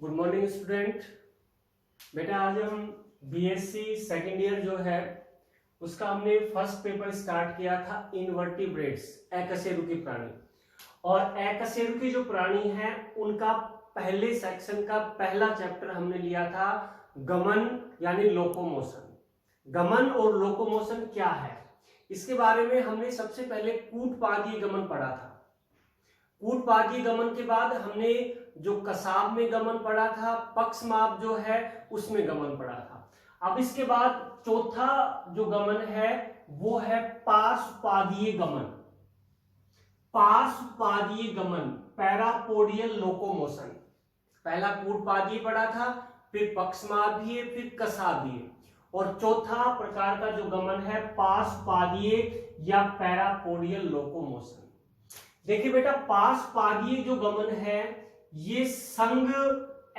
Good morning student. बेटा आज हम बीएससी सेकेंड ईयर जो है उसका हमने फर्स्ट पेपर स्टार्ट किया था इनवर्टिब्रेट्स, अकशेरुकी प्राणी। और अकशेरुकी जो प्राणी है उनका पहले सेक्शन का पहला चैप्टर हमने लिया था गमन यानी लोकोमोशन। गमन और लोकोमोशन क्या है इसके बारे में हमने सबसे पहले कूटपादीय गमन पढ़ा था। कूटपादीय गमन के बाद हमने जो कसाब में गमन पढ़ा था, पक्षमाप जो है उसमें गमन पढ़ा था। अब इसके बाद चौथा जो गमन है वो है पार्श्वपादीय गमन। पार्श्वपादीय गमन, पैरापोडियल लोकोमोशन। पहला कूटपादीय पढ़ा था, फिर पक्षमापीय, फिर कसाबीय, और चौथा प्रकार का जो गमन है पार्श्वपादीय या पैरापोडियल लोकोमोशन। देखिए बेटा, पार्श्वपादीय जो गमन है ये संघ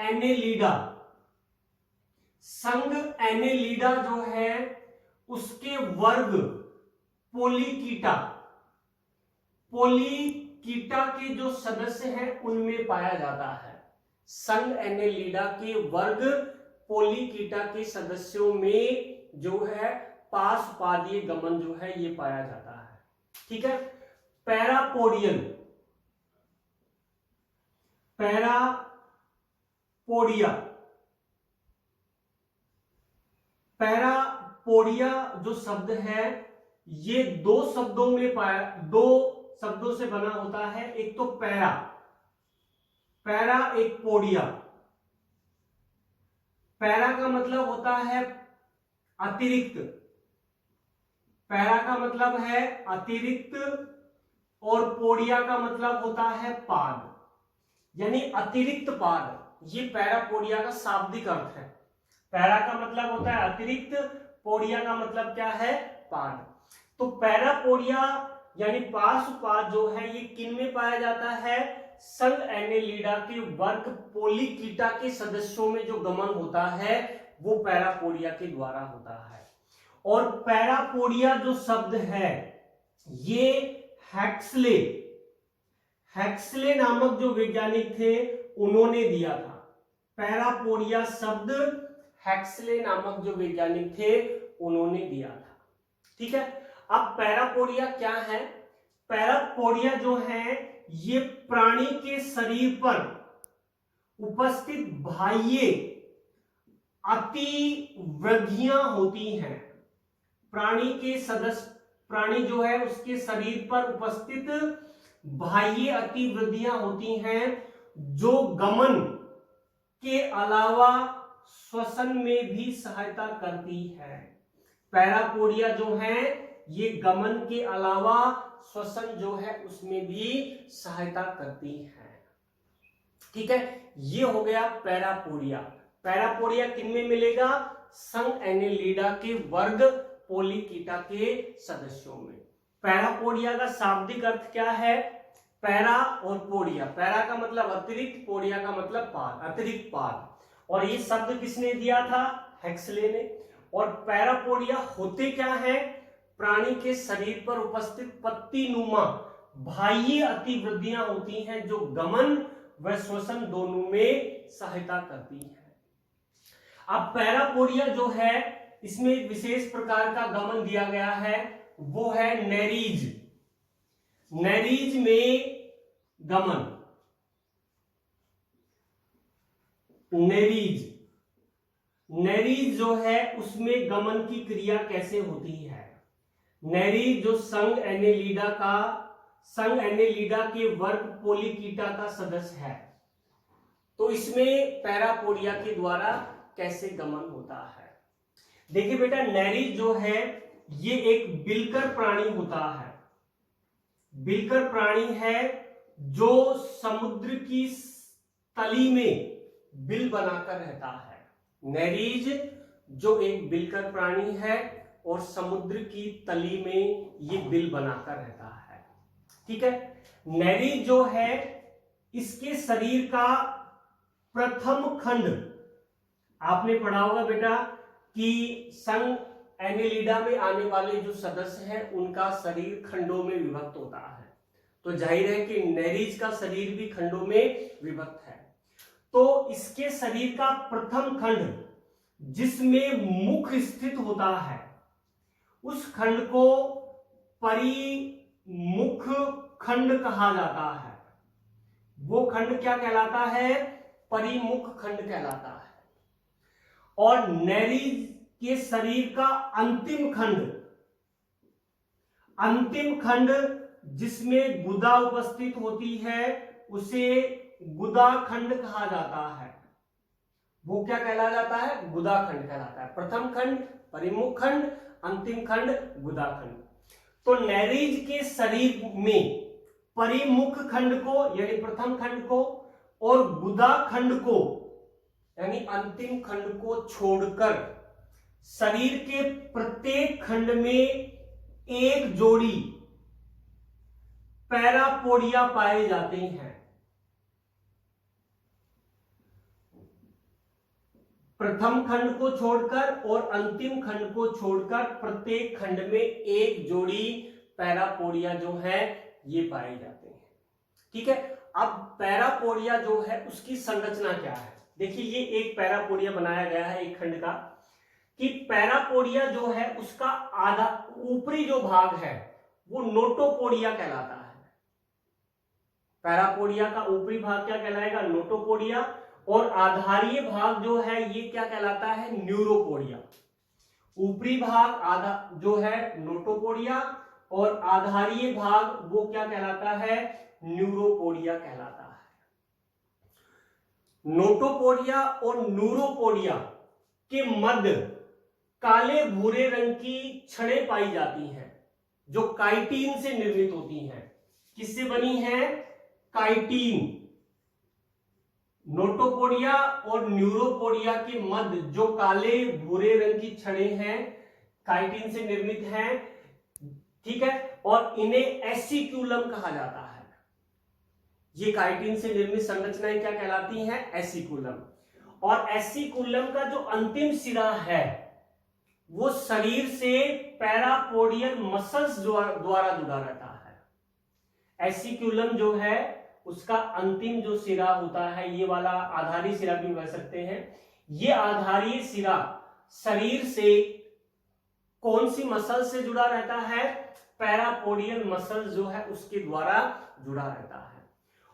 एनेलिडा जो है उसके वर्ग पोलीकीटा के जो सदस्य हैं उनमें पाया जाता है। संघ एनेलिडा के वर्ग पोलीकीटा के सदस्यों में जो है पार्श्वपादीय गमन जो है ये पाया जाता है। ठीक है। पैरापोडिया जो शब्द है ये दो शब्दों से बना होता है। एक तो पैरा एक पोडिया। पैरा का मतलब होता है अतिरिक्त, पैरा का मतलब है अतिरिक्त, और पोडिया का मतलब होता है पाद यानी अतिरिक्त पाद। ये पैरापोडिया का शाब्दिक अर्थ है। पैरा का मतलब होता है अतिरिक्त, पोडिया का मतलब क्या है? पाद। तो पैरापोडिया यानी पार्श्वपाद जो है ये किन में पाया जाता है? संघ एनेलिडा के वर्ग पोलीकीटा के सदस्यों में जो गमन होता है वो पैरापोडिया के द्वारा होता है। और पैरापोडिया जो शब्द है ये हैक्सले नामक जो वैज्ञानिक थे उन्होंने दिया था। पैरापोडिया शब्द हैक्सले नामक जो वैज्ञानिक थे उन्होंने दिया था। ठीक है। अब पैरापोडिया क्या है? पैरापोडिया जो है ये प्राणी के शरीर पर उपस्थित बाह्य अतिवृद्धियां होती हैं। प्राणी जो है उसके शरीर पर उपस्थित बाह्य अतिवृद्धियां होती हैं जो गमन के अलावा श्वसन में भी सहायता करती है। पैरापोडिया जो है ये गमन के अलावा श्वसन जो है उसमें भी सहायता करती है। ठीक है। ये हो गया पैरापोडिया। पैरापोडिया किन में मिलेगा? संघ एनेलिडा के वर्ग पोलीकीटा के सदस्यों में। पैरापोडिया का शाब्दिक अर्थ क्या है? पैरा और पोडिया। पैरा का मतलब अतिरिक्त, पोडिया का मतलब पाद, अतिरिक्त पाद। और ये शब्द किसने दिया था? हैक्सले ने। और पैरापोडिया होते क्या है? प्राणी के शरीर पर उपस्थित पत्तीनुमा बाह्य अतिवृद्धियां होती हैं जो गमन व श्वसन दोनों में सहायता करती है। अब पैरापोडिया जो है इसमें एक विशेष प्रकार का गमन दिया गया है, वो है नेरीज। नेरीज में गमन। नेरीज जो है उसमें गमन की क्रिया कैसे होती है? नेरीज जो संघ एनेलिडा के वर्ग पोलीकीटा का सदस्य है, तो इसमें पैरापोडिया के द्वारा कैसे गमन होता है? देखिए बेटा, नेरीज जो है ये एक बिलकर प्राणी होता है। बिलकर प्राणी है जो समुद्र की तली में बिल बनाकर रहता है। नेरीज जो एक बिलकर प्राणी है और समुद्र की तली में ये बिल बनाकर रहता है। ठीक है। नेरीज जो है इसके शरीर का प्रथम खंड, आपने पढ़ा होगा बेटा कि संघ एनेलिडा में आने वाले जो सदस्य हैं उनका शरीर खंडों में विभक्त होता है। तो जाहिर है कि नेरीज का शरीर भी खंडों में विभक्त है। तो इसके शरीर का प्रथम खंड जिसमें मुख स्थित होता है उस खंड को परिमुख खंड कहा जाता है। वो खंड क्या कहलाता है? परिमुख खंड कहलाता है। और नैरीज के शरीर का अंतिम खंड जिसमें गुदा उपस्थित होती है उसे गुदा खंड कहा जाता है। वो क्या कहला जाता है? गुदा खंड कहलाता है। प्रथम खंड परिमुख खंड, अंतिम खंड गुदा खंड। तो नैरीज के शरीर में परिमुख खंड को यानी प्रथम खंड को और गुदा खंड को यानी अंतिम खंड को छोड़कर शरीर के प्रत्येक खंड में एक जोड़ी पैरापोडिया पाए जाते हैं। प्रथम खंड को छोड़कर और अंतिम खंड को छोड़कर प्रत्येक खंड में एक जोड़ी पैरापोडिया जो है ये पाए जाते हैं। ठीक है, अब पैरापोडिया जो है उसकी संरचना क्या है? देखिए, ये एक पैरापोडिया बनाया गया है एक खंड का, कि पैरापोडिया जो है उसका आधा ऊपरी जो भाग है वो नोटोपोडिया कहलाता है। पैरापोडिया का ऊपरी भाग क्या कहलाएगा? नोटोपोडिया। और आधारीय भाग जो है ये क्या कहलाता है? न्यूरोपोडिया। ऊपरी भाग आधा जो है नोटोपोडिया और आधारीय भाग वो क्या कहलाता है? न्यूरोपोडिया कहलाता है। नोटोपोडिया और न्यूरोपोडिया के मध्य काले भूरे रंग की छड़ें पाई जाती हैं जो काइटिन से निर्मित होती हैं। किससे बनी है? काइटिन। नोटोपोडिया और न्यूरोपोडिया के मध्य जो काले भूरे रंग की छड़ें हैं काइटिन से निर्मित हैं। ठीक है, और इन्हें एसिक्यूलम कहा जाता है। ये काइटिन से निर्मित संरचनाएं क्या कहलाती हैं? एसिक्यूलम। और एसिक्यूलम का जो अंतिम सिरा है वो शरीर से पैरापोडियल मसल्स द्वारा जुड़ा रहता है। एसिक्यूलम जो है उसका अंतिम जो सिरा होता है, ये वाला आधारी सिरा भी कह सकते हैं, ये आधारी सिरा शरीर से कौन सी मसल से जुड़ा रहता है? पैरापोडियल मसल जो है उसके द्वारा जुड़ा रहता है।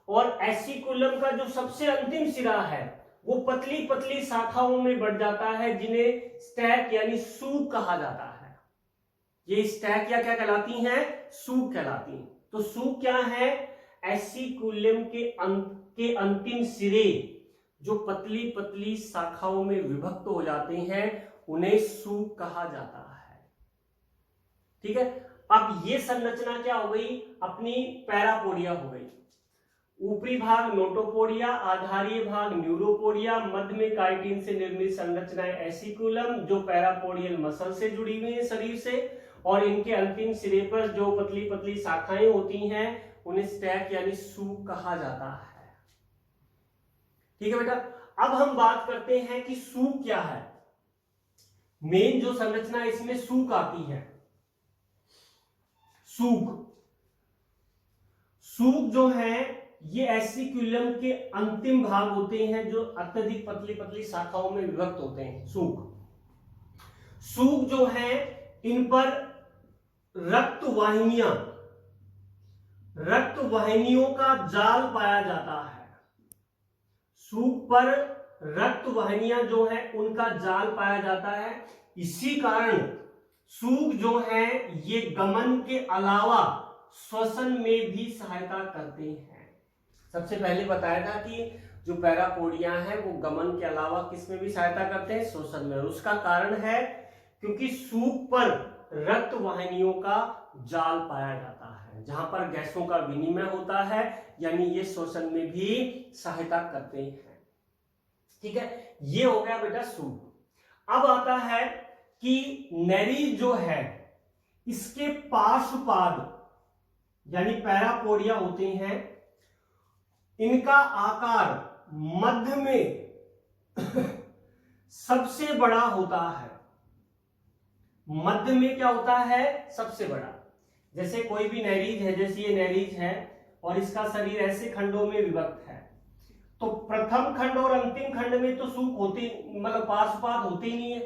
और एसिकुलम का जो सबसे अंतिम सिरा है वो पतली पतली शाखाओं में बढ़ जाता है जिन्हें स्टैक यानी सूक कहा जाता है। ये स्टैक या क्या कहलाती हैं? सूक कहलाती हैं। तो सूक क्या है? एसिकुलम के अंतिम सिरे जो पतली पतली शाखाओं में विभक्त हो जाते हैं उन्हें सूक कहा जाता है। ठीक है, अब ये संरचना क्या हो गई? अपनी पैरापोडिया हो गई। ऊपरी भाग नोटोपोडिया, आधारीय भाग न्यूरोपोडिया, मध्य में काइटिन से निर्मित संरचनाएं एसिकुलम जो पैरापोडियल मसल से जुड़ी हुई है शरीर से, और इनके अंतिम सिरे पर जो पतली पतली शाखाएं होती हैं उन्हें स्टैक यानी सूक कहा जाता है। ठीक है बेटा, अब हम बात करते हैं कि सूक क्या है। मेन जो संरचना इसमें सूक आती है। सूक जो है ये एसिकुलम के अंतिम भाग होते हैं जो अत्यधिक पतली पतली शाखाओं में विभक्त होते हैं। सूक जो है इन पर रक्त वाहिनियों का जाल पाया जाता है। सूक पर रक्त वाहिनियां जो है उनका जाल पाया जाता है। इसी कारण सूक जो है ये गमन के अलावा श्वसन में भी सहायता करते हैं। सबसे पहले बताया था कि जो पैरापोडिया है वो गमन के अलावा किस में भी सहायता करते हैं? श्वसन में। और उसका कारण है क्योंकि सूक पर रक्त वाहिनियों का जाल पाया जाता है जहां पर गैसों का विनिमय होता है, यानी ये श्वसन में भी सहायता करते हैं। ठीक है, ये हो गया बेटा सूक। अब आता है कि नैरीज जो है इसके पार्श्वपाद यानी पैरापोडिया होते हैं, इनका आकार मध्य में सबसे बड़ा होता है। मध्य में क्या होता है? सबसे बड़ा। जैसे कोई भी नैरीज है, जैसे ये नैरीज है और इसका शरीर ऐसे खंडों में विभक्त है। तो प्रथम खंड और अंतिम खंड में तो सूख होते, मतलब पार्श्वपाद होते ही नहीं है।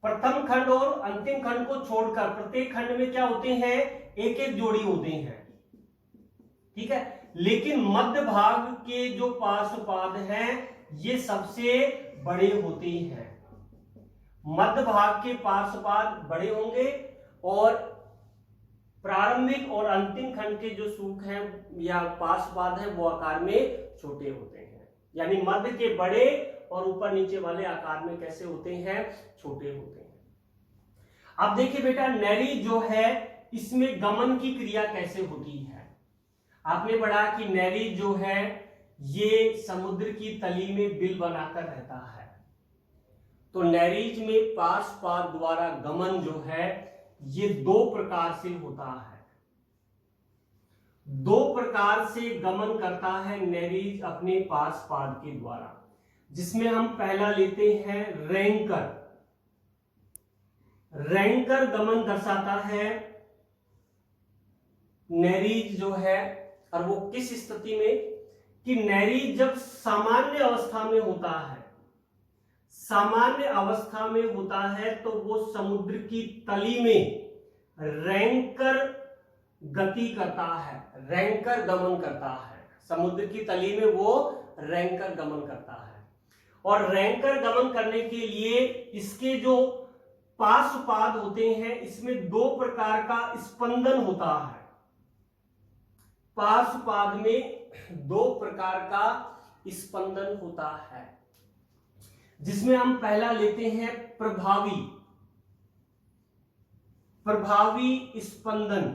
प्रथम खंड और अंतिम खंड को छोड़कर प्रत्येक खंड में क्या होते हैं, एक एक जोड़ी होते हैं, ठीक है। लेकिन मध्य भाग के जो पार्श्वपाद हैं ये सबसे बड़े होते हैं। मध्य भाग के पार्श्वपाद बड़े होंगे और प्रारंभिक और अंतिम खंड के जो सूख हैं या पार्श्वपाद हैं वो आकार में छोटे होते हैं। यानी मध्य के बड़े और ऊपर नीचे वाले आकार में कैसे होते हैं, छोटे होते हैं। अब देखिए बेटा, नैरी जो है इसमें गमन की क्रिया कैसे होती है। आपने पढ़ा कि नैरी जो है ये समुद्र की तली में बिल बनाकर रहता है। तो नैरीज में पार्श्वपाद द्वारा गमन जो है ये दो प्रकार से होता है। दो प्रकार से गमन करता है नैरीज अपने पार्श्वपाद के द्वारा, जिसमें हम पहला लेते हैं रैंकर। रैंकर गमन दर्शाता है नैरीज जो है, और वो किस स्थिति में कि नैरीज जब सामान्य अवस्था में होता है, सामान्य अवस्था में होता है तो वो समुद्र की तली में रैंकर गति करता है, रैंकर गमन करता है। समुद्र की तली में वो रैंकर गमन करता है। और रैंकर गमन करने के लिए इसके जो पार्श्वपाद होते हैं इसमें दो प्रकार का स्पंदन होता है। पार्श्वपाद में दो प्रकार का स्पंदन होता है, जिसमें हम पहला लेते हैं प्रभावी। प्रभावी स्पंदन।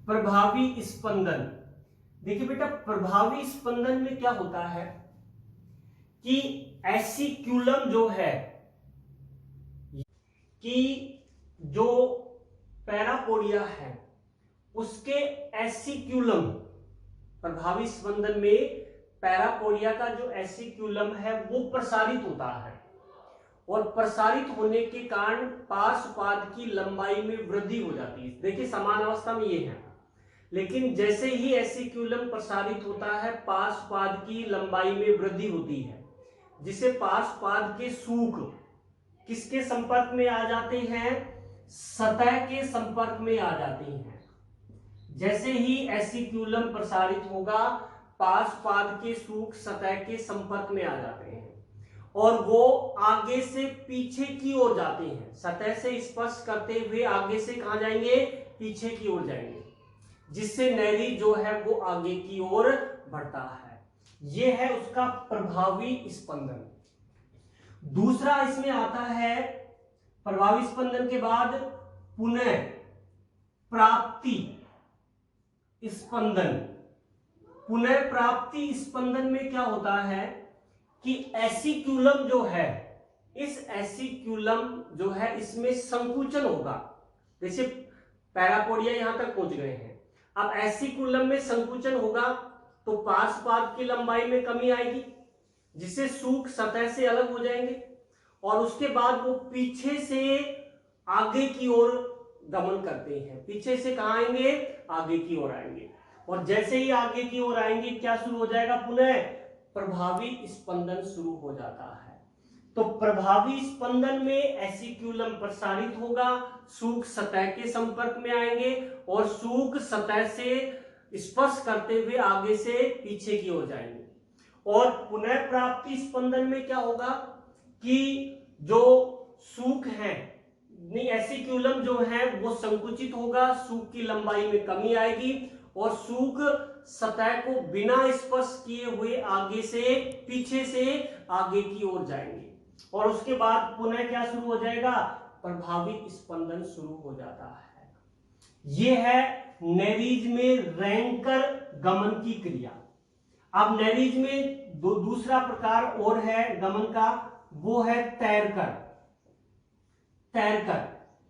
प्रभावी स्पंदन, देखिए बेटा, प्रभावी स्पंदन में क्या होता है कि एसिक्यूलम जो है, कि जो पैरापोडिया है उसके एसिक्यूलम, प्रभावी स्पंदन में पैरापोडिया का जो एसिक्यूलम है वो प्रसारित होता है, और प्रसारित होने के कारण पार्श्वपाद की लंबाई में वृद्धि हो जाती है। देखिए समान अवस्था में ये है, लेकिन जैसे ही एसिक्यूलम प्रसारित होता है पार्श्वपाद की लंबाई में वृद्धि होती है, जिसे पार्श्वपाद के सूख किसके संपर्क में आ जाते हैं, सतह के संपर्क में आ जाते हैं। जैसे ही एसिक्यूलम प्रसारित होगा पार्श्वपाद के सूख सतह के संपर्क में आ जाते हैं और वो आगे से पीछे की ओर जाते हैं। सतह से स्पर्श करते हुए आगे से कहां जाएंगे, पीछे की ओर जाएंगे, जिससे नैरी जो है वो आगे की ओर बढ़ता है। ये है उसका प्रभावी स्पंदन। दूसरा इसमें आता है प्रभावी स्पंदन के बाद पुनः प्राप्ति स्पंदन। पुनः प्राप्ति स्पंदन में क्या होता है कि एसिक्यूलम जो है, इस एसिक्यूलम जो है इसमें संकुचन होगा। जैसे पैरापोडिया यहां तक पहुंच गए हैं, अब एसिक्यूलम में संकुचन होगा तो पार्श्वपाद की लंबाई में कमी आएगी, जिससे सूख सतह से अलग हो जाएंगे और उसके बाद वो पीछे से आगे की ओर गमन करते हैं। पीछे से कहां आएंगे, आगे की ओर आएंगे, और जैसे ही आगे की ओर आएंगे क्या शुरू हो जाएगा, पुनः प्रभावी स्पंदन शुरू हो जाता है। तो प्रभावी स्पंदन में एसिक्यूलम प्रसारित होगा, सूख सतह के संपर्क में आएंगे और सूख सतह से स्पर्श करते हुए आगे से पीछे की ओर जाएंगे। और पुनः प्राप्ति स्पंदन में क्या होगा कि जो सूख है, एसिक्यूलम जो है वो संकुचित होगा, सूख की लंबाई में कमी आएगी और सूख सतह को बिना स्पर्श किए हुए आगे से पीछे से आगे की ओर जाएंगे, और उसके बाद पुनः क्या शुरू हो जाएगा, प्रभावी स्पंदन शुरू हो जाता है। यह है नैरीज में रैंकर गमन की क्रिया। अब नैरीज में दूसरा प्रकार और है गमन का, वो है तैरकर। तैरकर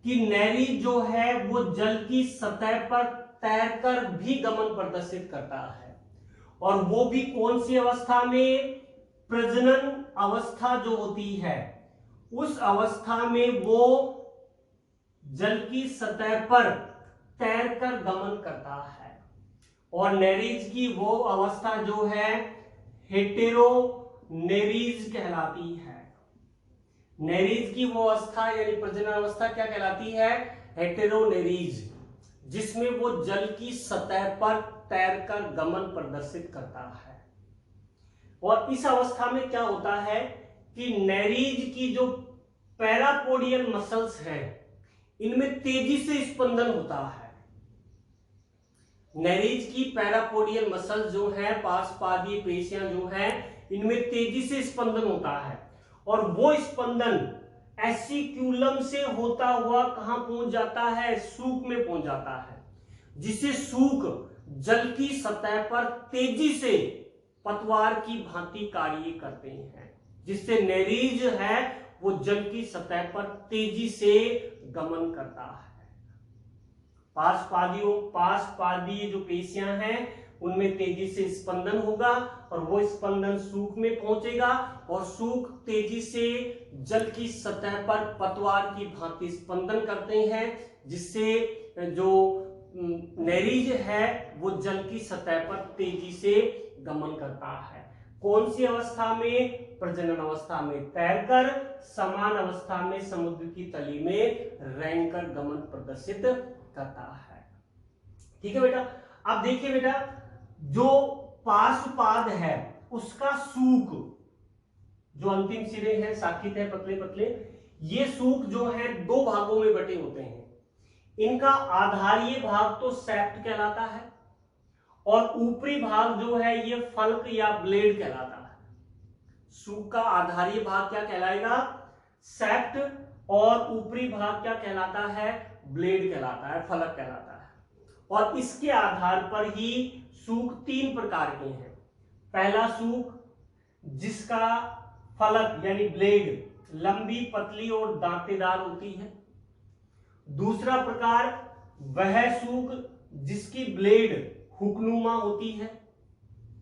कि नैरीज जो है वो जल की सतह पर तैरकर भी गमन प्रदर्शित करता है, और वो भी कौन सी अवस्था में, प्रजनन अवस्था जो होती है उस अवस्था में वो जल की सतह पर तैरकर गमन करता है। और नेरीज की वो अवस्था जो है हेटेरोनेरीज कहलाती है। नेरीज की वो अवस्था यानी प्रजनन अवस्था क्या कहलाती है? हेटेरोनेरीज, जिसमें वो जल की सतह पर तैरकर गमन प्रदर्शित करता है। और इस अवस्था में क्या होता है कि नेरीज की जो पैरापोडियल मसल्स हैं इनमें तेजी से स्पंदन होता है। नेरीज की पैरापोडियल मसल्स जो है, पार्श्वपादीय पेशियां जो है, इनमें तेजी से स्पंदन होता है और वो स्पंदन एसिक्यूलम से होता हुआ कहां पहुंच जाता है? सूक में पहुंच जाता है, जिसे सूक जल की सतह पर तेजी से पतवार की भांति कार्य करते हैं, जिससे नेरीज है वो जल की सतह पर तेजी से गमन करता है। पार्श्वपादीय जो पेशियां हैं उनमें तेजी से स्पंदन होगा और वो स्पंदन सूक में पहुंचेगा और सूक तेजी से जल की सतह पर पतवार की भांति स्पंदन करते हैं, जिससे जो नेरीज है वो जल की सतह पर तेजी से गमन करता है। कौन सी अवस्था में? प्रजनन अवस्था में तैरकर, समान अवस्था में समुद्र की तली में रेंगकर गमन प्रदर्शित करता है। ठीक है बेटा। अब देखिए बेटा, जो पार्श्वपाद है उसका सूक, जो अंतिम सिरे हैं शाखित है पतले पतले, ये सूक जो है दो भागों में बटे होते हैं। इनका आधारीय भाग तो सेप्ट कहलाता है और ऊपरी भाग जो है ये फल्क या ब्लेड कहलाता है। सूक का आधारीय भाग क्या कहलाएगा? सेप्ट, और ऊपरी भाग क्या कहलाता है? ब्लेड कहलाता है, फलक कहलाता है। और इसके आधार पर ही सूक तीन प्रकार के हैं। पहला सूक जिसका फलक यानी ब्लेड लंबी, पतली और दांतेदार होती है। दूसरा प्रकार वह सूक जिसकी ब्लेड हुकनुमा होती है,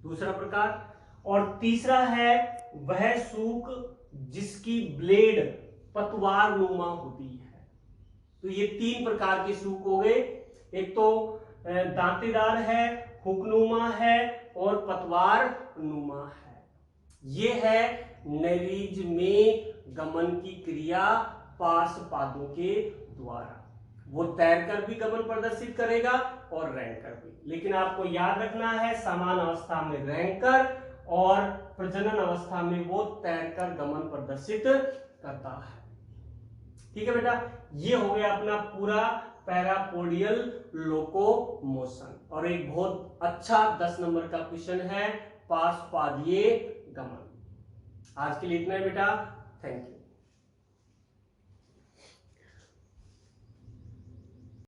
दूसरा प्रकार। और तीसरा है वह सूक जिसकी ब्लेड पतवार नुमा होती है। तो ये तीन प्रकार के सूक हो गए। एक तो दांतेदार है, हुकनुमा है और पतवार नुमा है। ये है नेरीज में गमन की क्रिया पार्श्वपादों के द्वारा। वो तैरकर भी गमन प्रदर्शित करेगा और रेंगकर भी, लेकिन आपको याद रखना है समान अवस्था में रेंगकर और प्रजनन अवस्था में वो तैरकर गमन प्रदर्शित करता है। ठीक है बेटा, ये हो गया अपना पूरा पैरापोडियल लोकोमोशन और एक बहुत अच्छा 10 नंबर का क्वेश्चन है पार्श्वपादीय गमन। आज के लिए इतना है बेटा, थैंक यू।